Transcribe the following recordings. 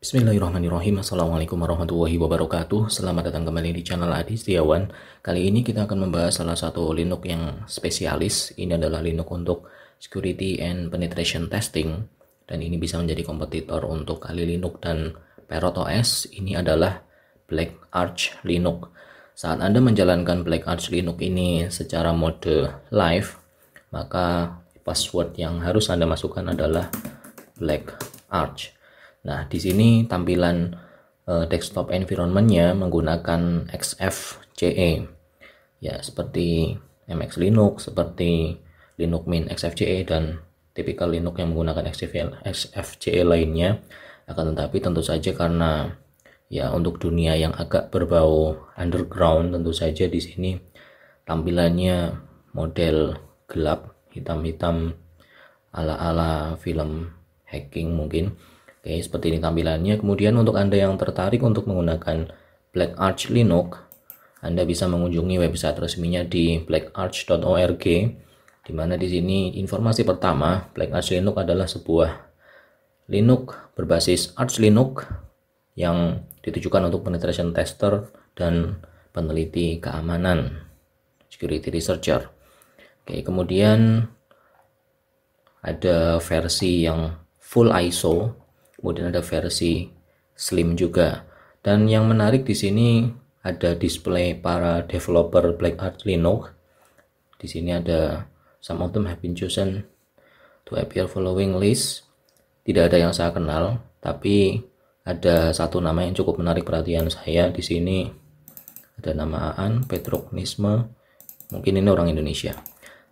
Bismillahirrahmanirrahim. Assalamualaikum warahmatullahi wabarakatuh. Selamat datang kembali di channel Adi Setiawan. Kali ini kita akan membahas salah satu Linux yang spesialis. Ini adalah Linux untuk security and penetration testing, dan ini bisa menjadi kompetitor untuk Kali Linux dan Parrot OS. Ini adalah Black Arch Linux. Saat Anda menjalankan Black Arch Linux ini secara mode live, maka password yang harus Anda masukkan adalah Black Arch. Nah, di sini tampilan desktop environment-nya menggunakan XFCE. Ya, seperti MX Linux, seperti Linux Mint XFCE dan tipikal Linux yang menggunakan XFCE lainnya. Akan tetapi tentu saja karena ya untuk dunia yang agak berbau underground, tentu saja di sini tampilannya model gelap, hitam-hitam ala-ala film hacking mungkin. Oke, seperti ini tampilannya. Kemudian untuk Anda yang tertarik untuk menggunakan Black Arch Linux, Anda bisa mengunjungi website resminya di blackarch.org, di mana di sini informasi pertama, Black Arch Linux adalah sebuah Linux berbasis Arch Linux yang ditujukan untuk penetration tester dan peneliti keamanan, security researcher. Oke, kemudian ada versi yang full ISO. Kemudian ada versi slim juga. Dan yang menarik di sini ada display para developer Black Arch Linux. Di sini ada some of them have been chosen to appear following list. Tidak ada yang saya kenal, tapi ada satu nama yang cukup menarik perhatian saya. Di sini ada nama Aan Petroknisme. Mungkin ini orang Indonesia.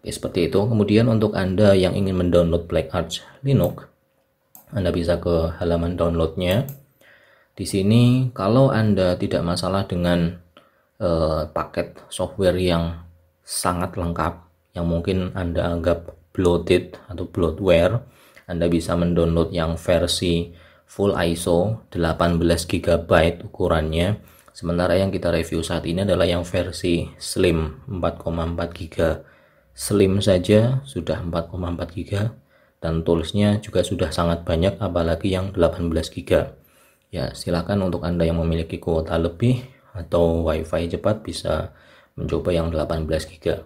Oke, seperti itu. Kemudian untuk Anda yang ingin mendownload Black Arch Linux, Anda bisa ke halaman downloadnya. Di sini kalau Anda tidak masalah dengan paket software yang sangat lengkap, yang mungkin Anda anggap bloated atau bloatware, Anda bisa mendownload yang versi full ISO 18 GB ukurannya. Sementara yang kita review saat ini adalah yang versi slim 4,4 GB. Slim saja sudah 4,4 GB. Dan toolsnya juga sudah sangat banyak, apalagi yang 18 GB. Ya, silakan untuk Anda yang memiliki kuota lebih atau WiFi cepat bisa mencoba yang 18 GB.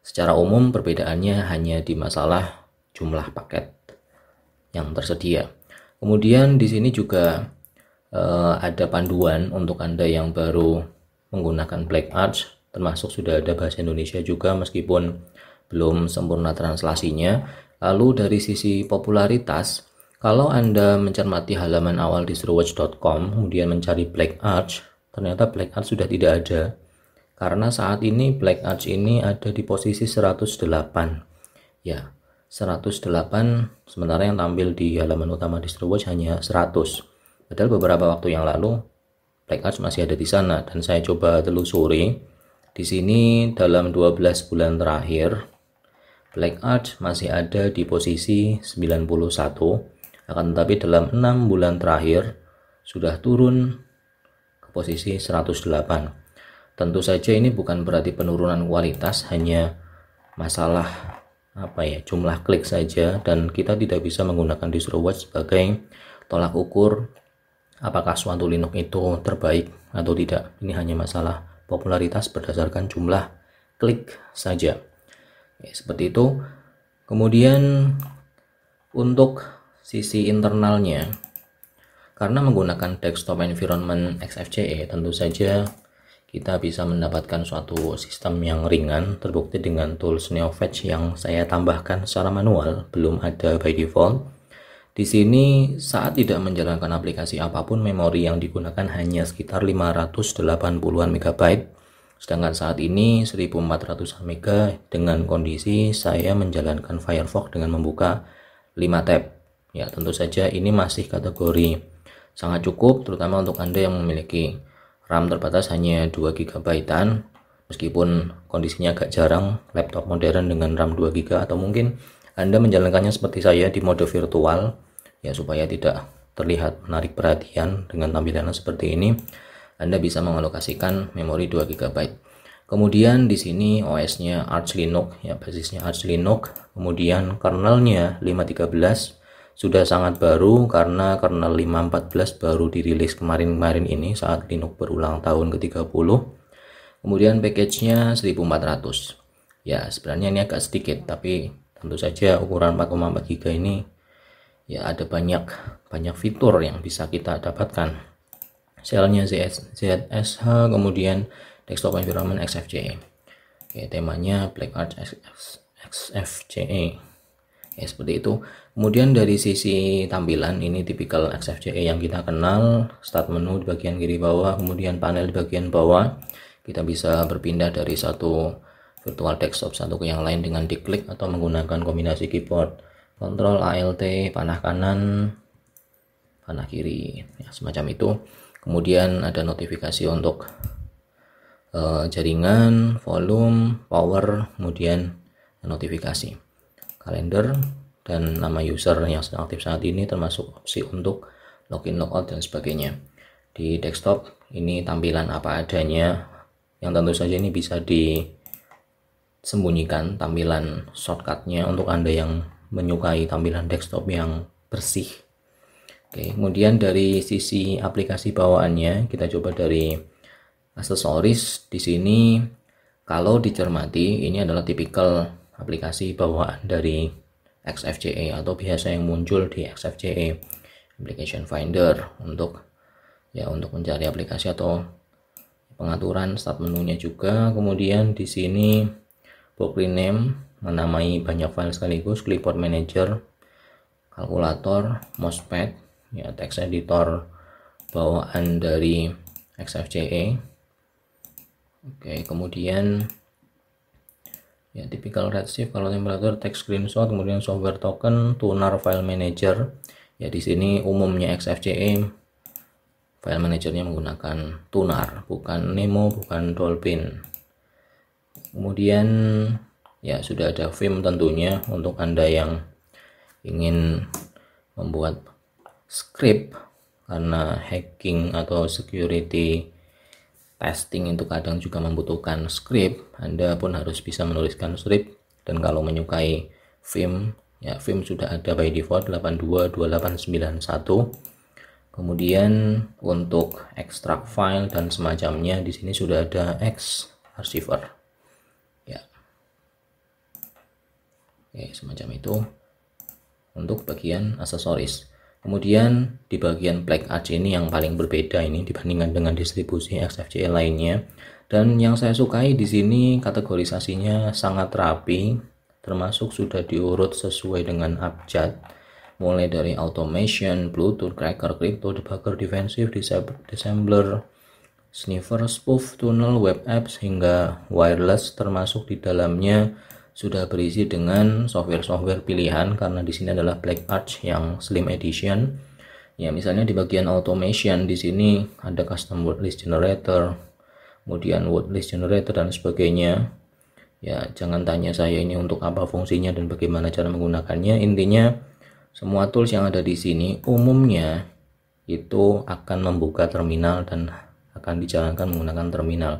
Secara umum perbedaannya hanya di masalah jumlah paket yang tersedia. Kemudian di sini juga ada panduan untuk Anda yang baru menggunakan Black Arch, termasuk sudah ada bahasa Indonesia juga meskipun belum sempurna translasinya. Lalu dari sisi popularitas, kalau Anda mencermati halaman awal distrowatch.com, kemudian mencari Black Arch, ternyata Black Arch sudah tidak ada. Karena saat ini Black Arch ini ada di posisi 108. Ya, 108, sementara yang tampil di halaman utama distrowatch hanya 100. Padahal beberapa waktu yang lalu Black Arch masih ada di sana, dan saya coba telusuri. Di sini dalam 12 bulan terakhir Black Arch masih ada di posisi 91, akan tetapi dalam 6 bulan terakhir sudah turun ke posisi 108. Tentu saja ini bukan berarti penurunan kualitas, hanya masalah jumlah klik saja, dan kita tidak bisa menggunakan DistroWatch sebagai tolak ukur apakah suatu Linux itu terbaik atau tidak. Ini hanya masalah popularitas berdasarkan jumlah klik saja. Ya, seperti itu. Kemudian untuk sisi internalnya, karena menggunakan desktop environment XFCE, tentu saja kita bisa mendapatkan suatu sistem yang ringan, terbukti dengan tools NeoFetch yang saya tambahkan secara manual, belum ada by default. Di sini saat tidak menjalankan aplikasi apapun, memori yang digunakan hanya sekitar 580-an MB. Sedangkan saat ini 1400 MB dengan kondisi saya menjalankan Firefox dengan membuka 5 tab. Ya, tentu saja ini masih kategori sangat cukup, terutama untuk Anda yang memiliki RAM terbatas hanya 2 GB-an. Meskipun kondisinya agak jarang, laptop modern dengan RAM 2 GB, atau mungkin Anda menjalankannya seperti saya di mode virtual, ya supaya tidak terlihat menarik perhatian dengan tampilannya seperti ini. Anda bisa mengalokasikan memori 2 GB. Kemudian di sini OS-nya Arch Linux, ya basisnya Arch Linux. Kemudian kernelnya 5.13 sudah sangat baru karena kernel 5.14 baru dirilis kemarin-kemarin ini saat Linux berulang tahun ke-30. Kemudian package-nya 1400. Ya, sebenarnya ini agak sedikit, tapi tentu saja ukuran 4,4 GB ini ya ada banyak fitur yang bisa kita dapatkan. Shell-nya ZSH, kemudian desktop environment XFCE. Oke, temanya BlackArch XFCE. Ya, seperti itu. Kemudian dari sisi tampilan, ini tipikal XFCE yang kita kenal. Start menu di bagian kiri bawah, kemudian panel di bagian bawah. Kita bisa berpindah dari satu virtual desktop satu ke yang lain dengan diklik atau menggunakan kombinasi keyboard. Kontrol Alt, panah kanan, panah kiri, ya, semacam itu. Kemudian ada notifikasi untuk jaringan, volume, power, kemudian notifikasi, kalender, dan nama user yang sedang aktif saat ini, termasuk opsi untuk login, logout, dan sebagainya. Di desktop ini tampilan apa adanya, yang tentu saja ini bisa disembunyikan tampilan shortcutnya untuk Anda yang menyukai tampilan desktop yang bersih. Oke, kemudian dari sisi aplikasi bawaannya, kita coba dari aksesoris. Di sini kalau dicermati, ini adalah tipikal aplikasi bawaan dari XFCE atau biasa yang muncul di XFCE, Application Finder, untuk mencari aplikasi atau pengaturan start menunya juga. Kemudian di sini book rename, menamai banyak file sekaligus, clipboard manager, kalkulator, mousepad, ya, text editor bawaan dari XFCE. Oke, kemudian ya tipikal Redshift kalau temperatur, text screenshot, kemudian software token, tuner, file manager. Ya, di sini umumnya XFCE file manajernya menggunakan tuner, bukan Nemo, bukan Dolphin. Kemudian ya sudah ada Vim tentunya untuk Anda yang ingin membuat script, karena hacking atau security testing itu kadang juga membutuhkan script. Anda pun harus bisa menuliskan script, dan kalau menyukai Vim, ya Vim sudah ada by default 822891. Kemudian untuk ekstrak file dan semacamnya, di sini sudah ada X-Archiver. Ya. Oke, semacam itu untuk bagian aksesoris. Kemudian di bagian BlackArch ini yang paling berbeda ini dibandingkan dengan distribusi XFCE lainnya, dan yang saya sukai di sini kategorisasinya sangat rapi, termasuk sudah diurut sesuai dengan abjad, mulai dari automation, Bluetooth, cracker, crypto, debugger, defensive, disassembler, sniffer, spoof, tunnel, web apps, hingga wireless, termasuk di dalamnya sudah berisi dengan software-software pilihan, karena di sini adalah BlackArch yang Slim Edition. Ya, misalnya di bagian automation di sini ada custom word list generator, kemudian word list generator dan sebagainya. Ya, jangan tanya saya ini untuk apa fungsinya dan bagaimana cara menggunakannya. Intinya semua tools yang ada di sini umumnya itu akan membuka terminal dan akan dijalankan menggunakan terminal.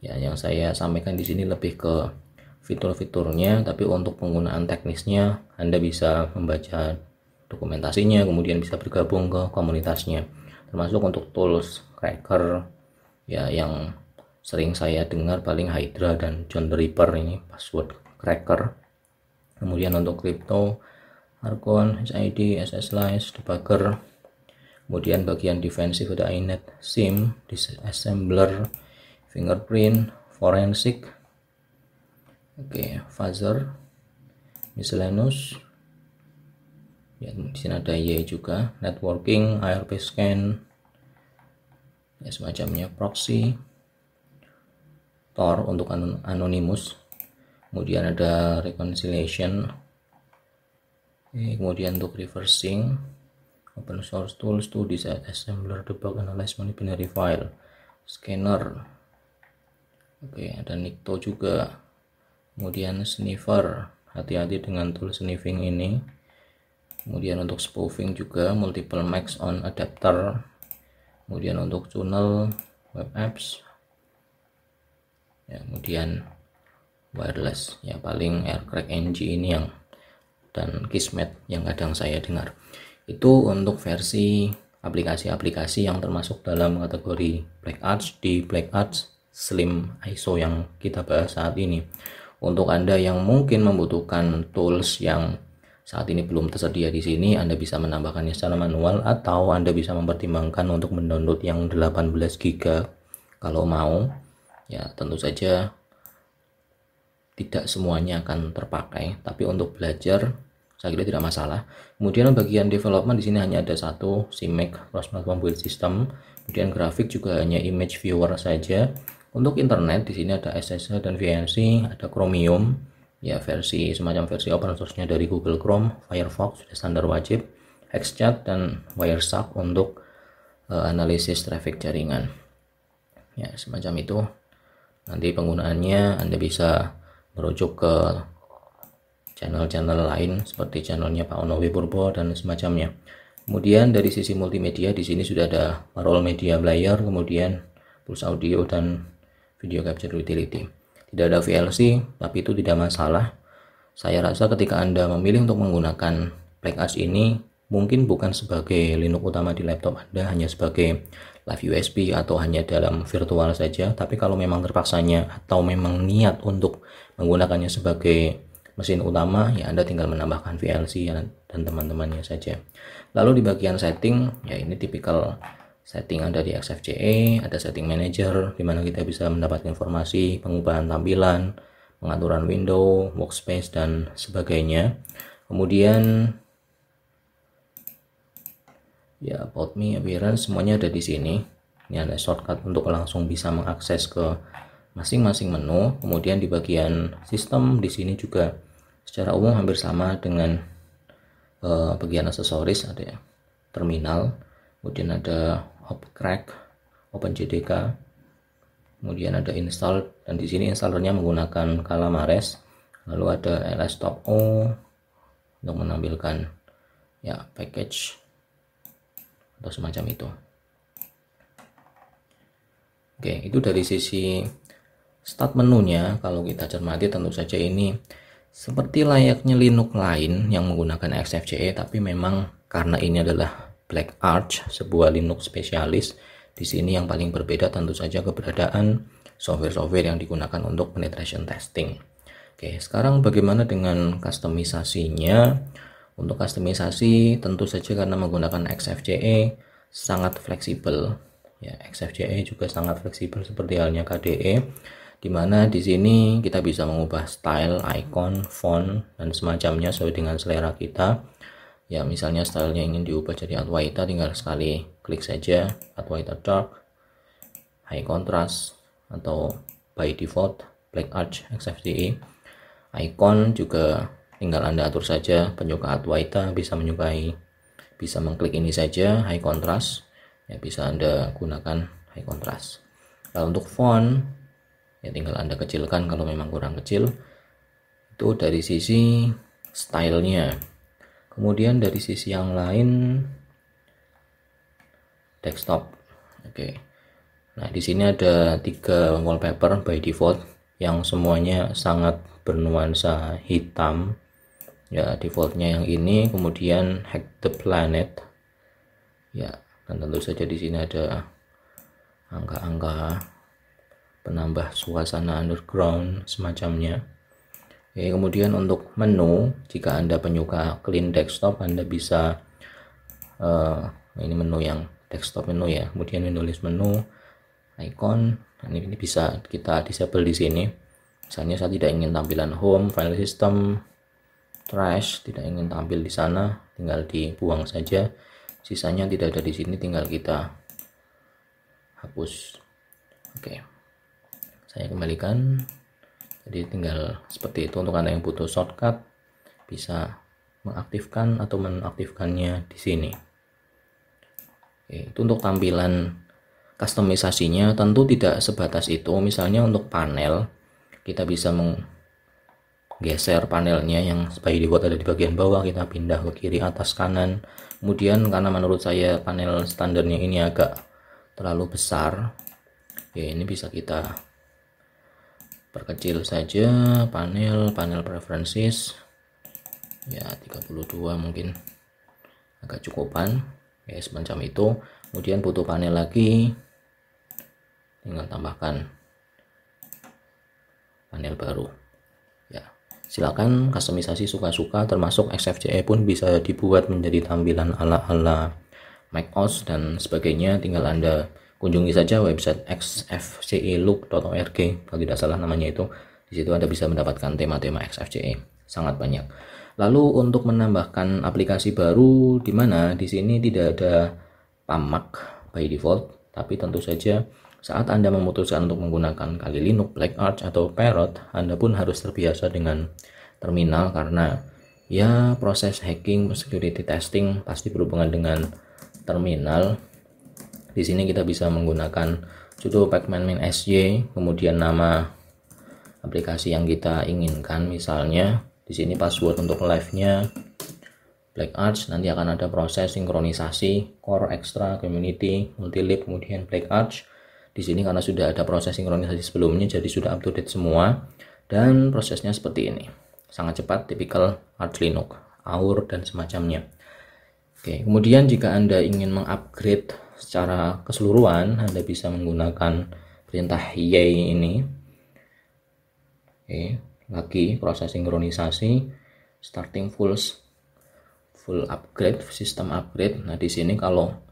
Ya, yang saya sampaikan di sini lebih ke fitur-fiturnya, tapi untuk penggunaan teknisnya Anda bisa membaca dokumentasinya, kemudian bisa bergabung ke komunitasnya, termasuk untuk tools cracker ya yang sering saya dengar paling Hydra dan John the Ripper, ini password cracker. Kemudian untuk crypto, Archon, HID, SSLice, debugger. Kemudian bagian defensif ada inet, SIM, disassembler, fingerprint, forensic. Oke, fuzzer, miscellaneous. Ya, di sini ada Y juga, networking, ARP scan, ya semacamnya, proxy, Tor untuk anonymous. Kemudian ada reconciliation. Oke, kemudian untuk reversing, open source tools to disassembler, debug, analyze, binary file, scanner. Oke, ada Nikto juga. Kemudian sniffer, hati-hati dengan tool sniffing ini. Kemudian untuk spoofing juga, multiple max on adapter. Kemudian untuk tunnel, web apps. Ya, kemudian wireless, ya paling aircrack NG ini yang dan Kismet yang kadang saya dengar. Itu untuk versi aplikasi-aplikasi yang termasuk dalam kategori Black Arch di Black Arch Slim ISO yang kita bahas saat ini. Untuk Anda yang mungkin membutuhkan tools yang saat ini belum tersedia di sini, Anda bisa menambahkannya secara manual atau Anda bisa mempertimbangkan untuk mendownload yang 18 GB kalau mau. Ya, tentu saja tidak semuanya akan terpakai, tapi untuk belajar saya kira tidak masalah. Kemudian bagian development di sini hanya ada satu, CMake Cross Platform Build System. Kemudian grafik juga hanya image viewer saja. Untuk internet di sini ada SSH dan VNC, ada Chromium, ya versi semacam versi open source-nya dari Google Chrome, Firefox sudah standar wajib, Hexchat dan Wireshark untuk analisis traffic jaringan. Ya, semacam itu. Nanti penggunaannya Anda bisa merujuk ke channel-channel lain seperti channelnya Pak Ono Purbo dan semacamnya. Kemudian dari sisi multimedia di sini sudah ada Parallel Media Player, kemudian Pulse Audio dan Video Capture Utility. Tidak ada VLC, tapi itu tidak masalah. Saya rasa ketika Anda memilih untuk menggunakan Black Arch ini, mungkin bukan sebagai Linux utama di laptop Anda, hanya sebagai live USB atau hanya dalam virtual saja. Tapi kalau memang terpaksanya atau memang niat untuk menggunakannya sebagai mesin utama, ya Anda tinggal menambahkan VLC dan teman-temannya saja. Lalu di bagian setting, ya ini tipikal setting Anda di XFCE, ada setting manager di mana kita bisa mendapatkan informasi, pengubahan tampilan, pengaturan window, workspace dan sebagainya. Kemudian ya about me, appearance, semuanya ada di sini. Ini ada shortcut untuk langsung bisa mengakses ke masing-masing menu. Kemudian di bagian sistem di sini juga secara umum hampir sama dengan bagian aksesoris, ada terminal, kemudian ada Opcrack, OpenJDK, kemudian ada install, dan di sini installernya menggunakan Calamares. Lalu ada ls-stop-o untuk menampilkan ya package atau semacam itu. Oke, itu dari sisi start menunya. Kalau kita cermati, tentu saja ini seperti layaknya Linux lain yang menggunakan XFCE, tapi memang karena ini adalah Black Arch, sebuah Linux spesialis, di sini yang paling berbeda tentu saja keberadaan software-software yang digunakan untuk penetration testing. Oke, sekarang bagaimana dengan customisasinya? Untuk customisasi tentu saja karena menggunakan XFCE sangat fleksibel. Ya, XFCE juga sangat fleksibel seperti halnya KDE, di mana di sini kita bisa mengubah style, icon, font dan semacamnya sesuai dengan selera kita. Ya, misalnya stylenya ingin diubah jadi Adwaita, tinggal sekali klik saja Adwaita Dark, High Contrast atau by default Black Arch XFCE. Icon juga tinggal Anda atur saja, penyuka Adwaita bisa mengklik ini saja, High Contrast, ya bisa Anda gunakan High Contrast. Lalu untuk font, ya tinggal Anda kecilkan kalau memang kurang kecil. Itu dari sisi stylenya. Kemudian dari sisi yang lain, desktop. Oke. Nah, di sini ada 3 wallpaper by default yang semuanya sangat bernuansa hitam. Ya, defaultnya yang ini, kemudian Hack the Planet. Ya, dan tentu saja di sini ada angka-angka penambah suasana underground semacamnya. Oke, kemudian untuk menu, jika Anda penyuka clean desktop, Anda bisa ini menu yang desktop menu ya. Kemudian window list menu, icon, ini bisa kita disable di sini. Misalnya saya tidak ingin tampilan home, file system, trash, tidak ingin tampil di sana, tinggal dibuang saja. Sisanya tidak ada di sini, tinggal kita hapus. Oke, saya kembalikan. Jadi tinggal seperti itu. Untuk Anda yang butuh shortcut, bisa mengaktifkan atau menonaktifkannya di sini. Oke, itu untuk tampilan customisasinya. Tentu tidak sebatas itu. Misalnya untuk panel, kita bisa menggeser panelnya yang by default ada di bagian bawah, kita pindah ke kiri, atas, kanan. Kemudian karena menurut saya panel standarnya ini agak terlalu besar, ya ini bisa kita perkecil saja panel preferences. ya 32 mungkin agak cukupan ya, semacam itu. Kemudian butuh panel lagi, tinggal tambahkan panel baru ya. Silakan customisasi suka-suka, termasuk XFCE pun bisa dibuat menjadi tampilan ala-ala macOS dan sebagainya. Tinggal Anda kunjungi saja website xfcelook.org kalau tidak salah namanya itu. Di situ Anda bisa mendapatkan tema-tema XFCE sangat banyak. Lalu untuk menambahkan aplikasi baru, di mana di sini tidak ada PAMAC by default, tapi tentu saja saat Anda memutuskan untuk menggunakan Kali Linux, Black Arch atau Parrot, Anda pun harus terbiasa dengan terminal, karena ya proses hacking, security testing pasti berhubungan dengan terminal. Di sini kita bisa menggunakan sudo pacman-sj, kemudian nama aplikasi yang kita inginkan. Misalnya di sini password untuk live-nya Black Arch, nanti akan ada proses sinkronisasi core, extra, community, multilib, kemudian Black Arch. Di sini karena sudah ada proses sinkronisasi sebelumnya, jadi sudah up to date semua, dan prosesnya seperti ini, sangat cepat, tipikal Arch Linux, AUR dan semacamnya. Oke, kemudian jika Anda ingin mengupgrade secara keseluruhan, Anda bisa menggunakan perintah yay ini. Oke, lagi proses sinkronisasi, starting full upgrade, sistem upgrade. Nah, di sini kalau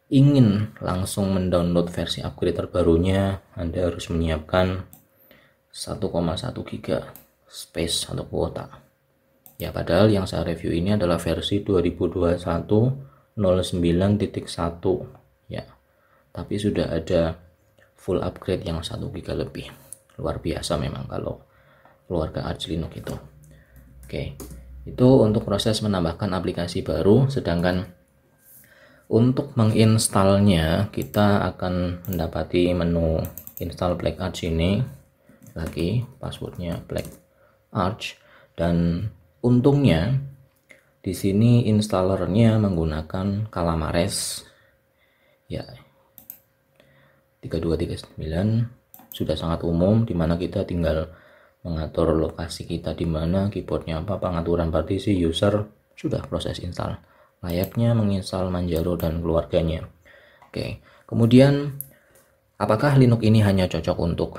ingin langsung mendownload versi upgrade terbarunya, Anda harus menyiapkan 1,1 GB space atau kuota. Ya, padahal yang saya review ini adalah versi 2021.09.1 ya. Tapi sudah ada full upgrade yang 1 GB lebih. Luar biasa memang kalau keluarga Arch Linux itu. Oke. Itu untuk proses menambahkan aplikasi baru. Sedangkan untuk menginstalnya, kita akan mendapati menu install Black Arch ini. Lagi passwordnya Black Arch, dan untungnya di sini installernya menggunakan Calamares ya, 3239 sudah sangat umum, dimana kita tinggal mengatur lokasi kita di mana, keyboardnya apa, pengaturan partisi, user, sudah proses install. Layaknya menginstal Manjaro dan keluarganya. Oke, kemudian apakah Linux ini hanya cocok untuk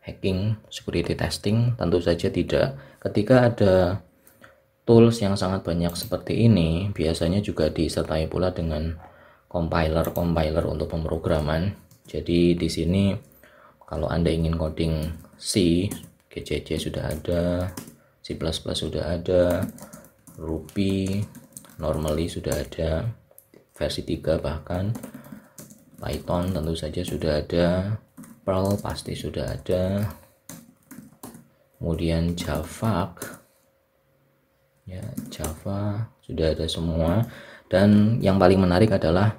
hacking, security testing? Tentu saja tidak. Ketika ada tools yang sangat banyak seperti ini, biasanya juga disertai pula dengan compiler untuk pemrograman. Jadi di sini kalau Anda ingin coding C, GCC sudah ada, C++ sudah ada, Ruby normally sudah ada, versi 3 bahkan, Python tentu saja sudah ada, Perl pasti sudah ada, kemudian Java ya, Java sudah ada semua. Dan yang paling menarik adalah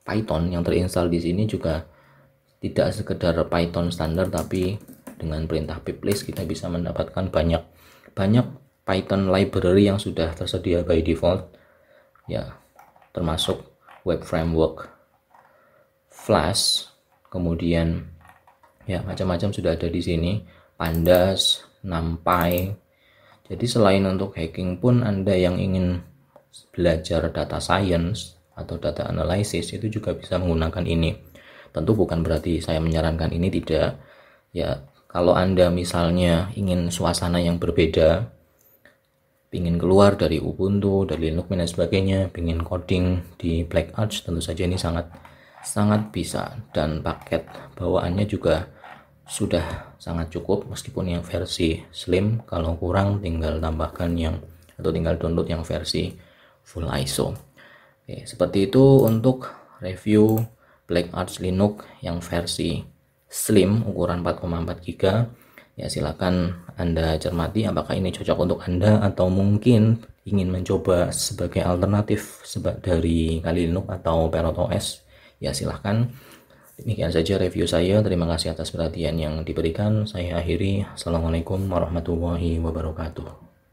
Python yang terinstall di sini juga tidak sekedar Python standar, tapi dengan perintah piplist kita bisa mendapatkan banyak Python library yang sudah tersedia by default ya, termasuk web framework, Flash, kemudian ya macam-macam sudah ada di sini, Pandas, NumPy. Jadi selain untuk hacking pun, Anda yang ingin belajar data science atau data analysis itu juga bisa menggunakan ini. Tentu bukan berarti saya menyarankan ini, tidak ya. Kalau Anda misalnya ingin suasana yang berbeda, ingin keluar dari Ubuntu, dari Linux dan sebagainya, ingin coding di Black Arch, tentu saja ini sangat bisa, dan paket bawaannya juga sudah sangat cukup, meskipun yang versi slim. Kalau kurang tinggal tambahkan tinggal download yang versi full ISO. Oke, seperti itu untuk review Black Arch Linux yang versi slim ukuran 4,4 GB ya. Silakan Anda cermati apakah ini cocok untuk Anda, atau mungkin ingin mencoba sebagai alternatif dari Kali Linux atau Parrot OS ya, silahkan. Demikian saja review saya, terima kasih atas perhatian yang diberikan. Saya akhiri, assalamualaikum warahmatullahi wabarakatuh.